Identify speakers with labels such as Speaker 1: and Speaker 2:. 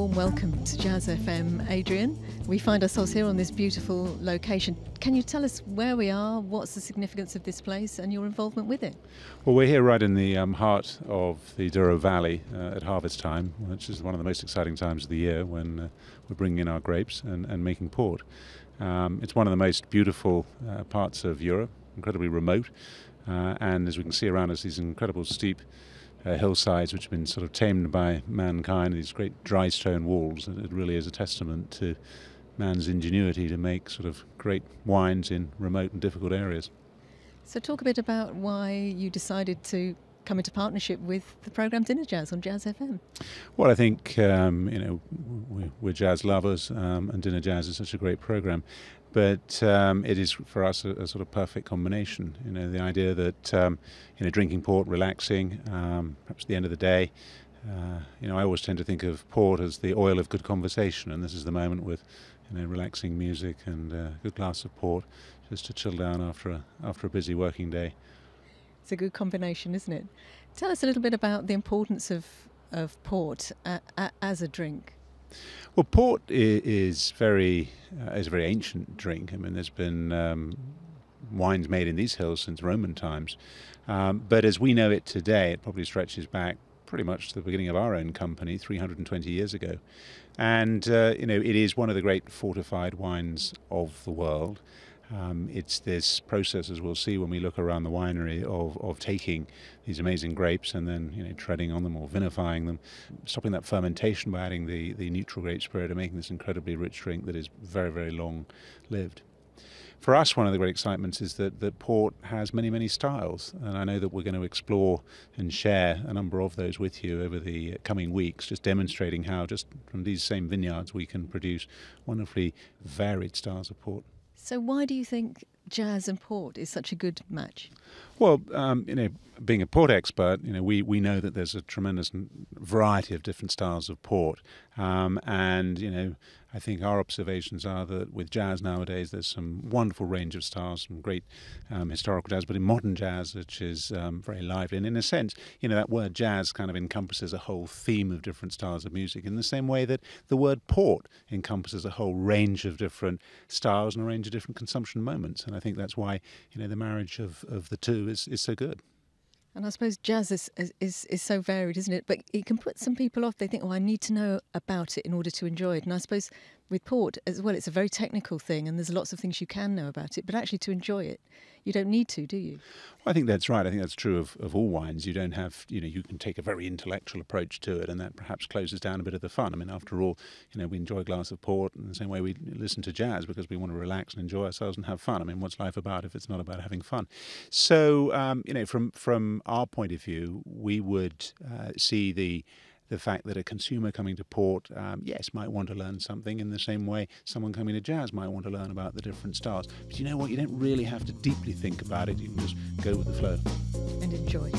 Speaker 1: warm welcome to Jazz FM, Adrian. We find ourselves here on this beautiful location. Can you tell us where we are, what's the significance of this place and your involvement with it?
Speaker 2: Well, we're here right in the heart of the Douro Valley at harvest time, which is one of the most exciting times of the year when we're bringing in our grapes and making port. It's one of the most beautiful parts of Europe, incredibly remote, and as we can see around us, these incredible steep hillsides which have been sort of tamed by mankind, these great dry stone walls. And it really is a testament to man's ingenuity to make sort of great wines in remote and difficult areas.
Speaker 1: So talk a bit about why you decided to come into partnership with the programme Dinner Jazz on Jazz FM.
Speaker 2: Well, I think we're jazz lovers, and Dinner Jazz is such a great programme. But it is for us a sort of perfect combination. You know, the idea that drinking port, relaxing, perhaps at the end of the day. I always tend to think of port as the oil of good conversation, and this is the moment with relaxing music and a good glass of port, just to chill down after a busy working day.
Speaker 1: It's a good combination, isn't it? Tell us a little bit about the importance of port as a drink.
Speaker 2: Well, port is a very ancient drink. I mean, there's been wines made in these hills since Roman times. But as we know it today, it probably stretches back pretty much to the beginning of our own company, 320 years ago. And, it is one of the great fortified wines of the world. It's this process, as we'll see when we look around the winery, of taking these amazing grapes and then treading on them or vinifying them, stopping that fermentation by adding the neutral grape spirit and making this incredibly rich drink that is very, very long lived. For us, one of the great excitements is that port has many, many styles, and I know that we're going to explore and share a number of those with you over the coming weeks, just demonstrating how just from these same vineyards we can produce wonderfully varied styles of port.
Speaker 1: So why do you think jazz and port is such a good match?
Speaker 2: Well, being a port expert, we know that there's a tremendous variety of different styles of port, and I think our observations are that with jazz nowadays, there's some wonderful range of styles, some great historical jazz, but in modern jazz, which is very lively. And in a sense, that word jazz kind of encompasses a whole theme of different styles of music in the same way that the word port encompasses a whole range of different styles and a range of different consumption moments. And I think that's why, the marriage of the two is so good.
Speaker 1: And I suppose jazz is so varied, isn't it? But it can put some people off. They think, I need to know about it in order to enjoy it. And I suppose with port as well, it's a very technical thing and there's lots of things you can know about it. But actually to enjoy it, you don't need to, do you?
Speaker 2: Well, I think that's right. I think that's true of all wines. You don't have, you can take a very intellectual approach to it and that perhaps closes down a bit of the fun. I mean, after all, we enjoy a glass of port in the same way we listen to jazz because we want to relax and enjoy ourselves and have fun. I mean, what's life about if it's not about having fun? So, from our point of view, we would see the fact that a consumer coming to port, might want to learn something in the same way someone coming to jazz might want to learn about the different styles. But you know what? You don't really have to deeply think about it. You can just go with the flow.
Speaker 1: And enjoy.